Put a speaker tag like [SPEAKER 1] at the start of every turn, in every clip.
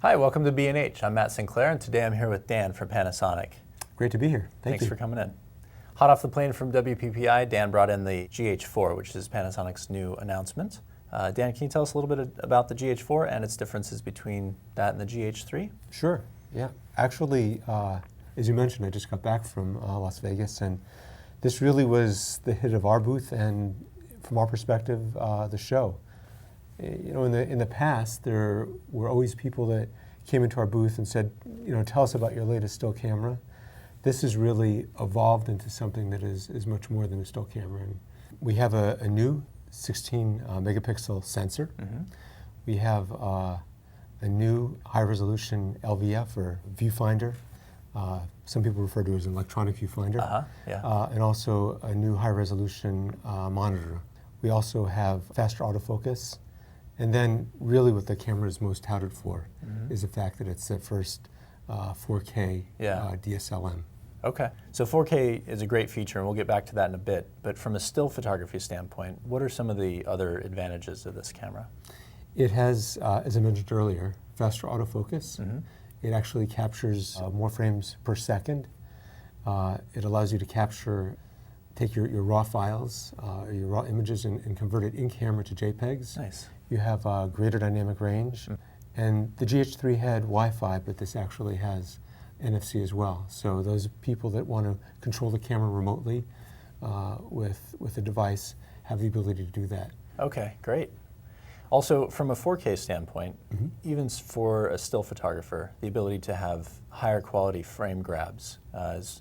[SPEAKER 1] Hi, welcome to B&H. I'm Matt Sinclair, and today I'm here with Dan from Panasonic.
[SPEAKER 2] Great to be here. Thanks
[SPEAKER 1] for coming in. Hot off the plane from WPPI, Dan brought in the GH4, which is Panasonic's new announcement. Dan, can you tell us a little bit about the GH4 and its differences between that and the GH3?
[SPEAKER 2] Sure, yeah. Actually, as you mentioned, I just got back from Las Vegas, and this really was the hit of our booth and, from our perspective, the show. You know, in the past, there were always people that came into our booth and said, you know, tell us about your latest still camera. This has really evolved into something that is much more than a still camera. And we have a new 16 megapixel sensor. Mm-hmm. We have a new high-resolution LVF, or viewfinder. Some people refer to it as an electronic viewfinder. And also a new high-resolution monitor. We also have faster autofocus. And then really what the camera is most touted for is the fact that it's the first 4K DSLM.
[SPEAKER 1] Okay, so 4K is a great feature, and we'll get back to that in a bit. But from a still photography standpoint, what are some of the other advantages of this camera?
[SPEAKER 2] It has, as I mentioned earlier, faster autofocus. Mm-hmm. It actually captures more frames per second. It allows you to take your raw files, your raw images, and convert it in camera to JPEGs.
[SPEAKER 1] Nice.
[SPEAKER 2] You have greater dynamic range. And the GH3 had Wi-Fi, but this actually has NFC as well. So those people that want to control the camera remotely with a device have the ability to do that.
[SPEAKER 1] Okay, great. Also, from a 4K standpoint, even for a still photographer, the ability to have higher quality frame grabs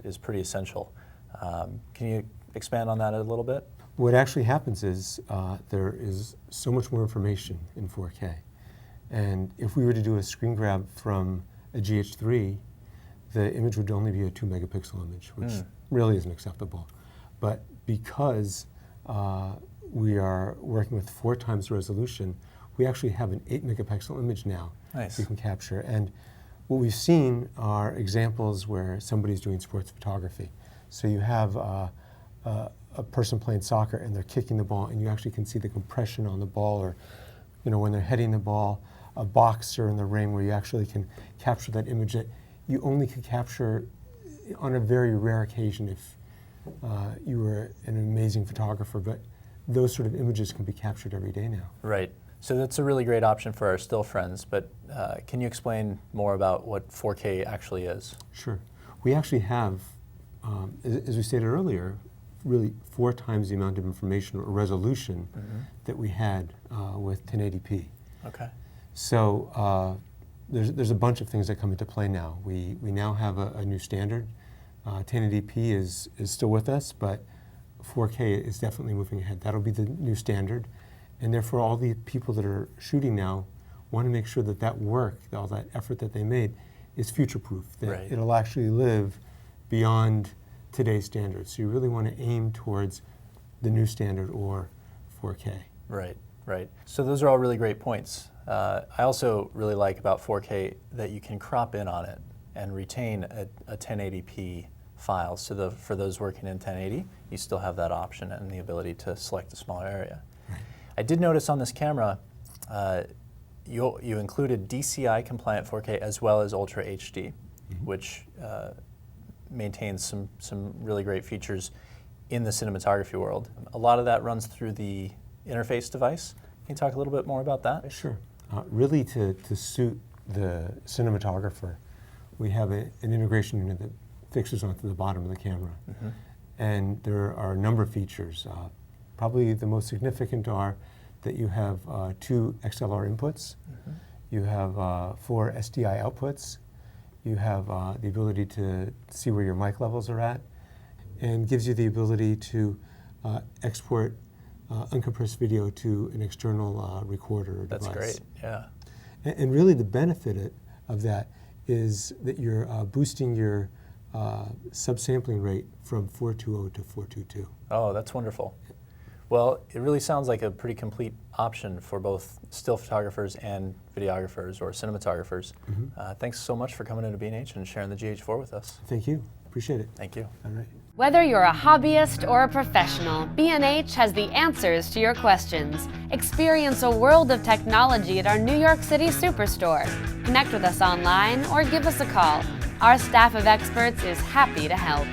[SPEAKER 1] is pretty essential. Can you expand on that a little bit?
[SPEAKER 2] What actually happens is there is so much more information in 4K. And if we were to do a screen grab from a GH3, the image would only be a 2 megapixel image, which really isn't acceptable. But because we are working with 4 times the resolution, we actually have an 8 megapixel image now.
[SPEAKER 1] Nice.
[SPEAKER 2] We can capture. And what we've seen are examples where somebody's doing sports photography. So you have a person playing soccer and they're kicking the ball, and you actually can see the compression on the ball, or when they're heading the ball, a boxer in the ring, where you actually can capture that image that you only could capture on a very rare occasion if you were an amazing photographer. But those sort of images can be captured every day now.
[SPEAKER 1] Right. So that's a really great option for our still friends, but can you explain more about what 4K actually is?
[SPEAKER 2] Sure. We actually have, as we stated earlier, really 4 times the amount of information or resolution that we had with 1080p.
[SPEAKER 1] Okay.
[SPEAKER 2] So there's a bunch of things that come into play now. We now have a new standard. 1080p is still with us, but 4K is definitely moving ahead. That'll be the new standard. And therefore, all the people that are shooting now want to make sure that that work, all that effort that they made, is future-proof, that it'll actually live beyond today's standards. So you really want to aim towards the new standard, or 4K.
[SPEAKER 1] Right, right. So those are all really great points. I also really like about 4K that you can crop in on it and retain a 1080p file. So for those working in 1080, you still have that option and the ability to select a smaller area. Right. I did notice on this camera, you included DCI compliant 4K as well as Ultra HD, which maintains some really great features in the cinematography world. A lot of that runs through the interface device. Can you talk a little bit more about that?
[SPEAKER 2] Sure. Really, to suit the cinematographer, we have an integration unit that fixes onto the bottom of the camera. And there are a number of features. Probably the most significant are that you have 2 XLR inputs, you have 4 SDI outputs, you have the ability to see where your mic levels are at, and gives you the ability to export uncompressed video to an external recorder or device.
[SPEAKER 1] That's great, yeah.
[SPEAKER 2] And really the benefit of that is that you're boosting your subsampling rate from 420 to 422.
[SPEAKER 1] Oh, that's wonderful. Well, it really sounds like a pretty complete option for both still photographers and videographers or cinematographers. Thanks so much for coming into B&H and sharing the GH4 with us.
[SPEAKER 2] Thank you. Appreciate it.
[SPEAKER 1] Thank you.
[SPEAKER 2] All right.
[SPEAKER 3] Whether you're a hobbyist or a professional, B&H has the answers to your questions. Experience a world of technology at our New York City Superstore. Connect with us online or give us a call. Our staff of experts is happy to help.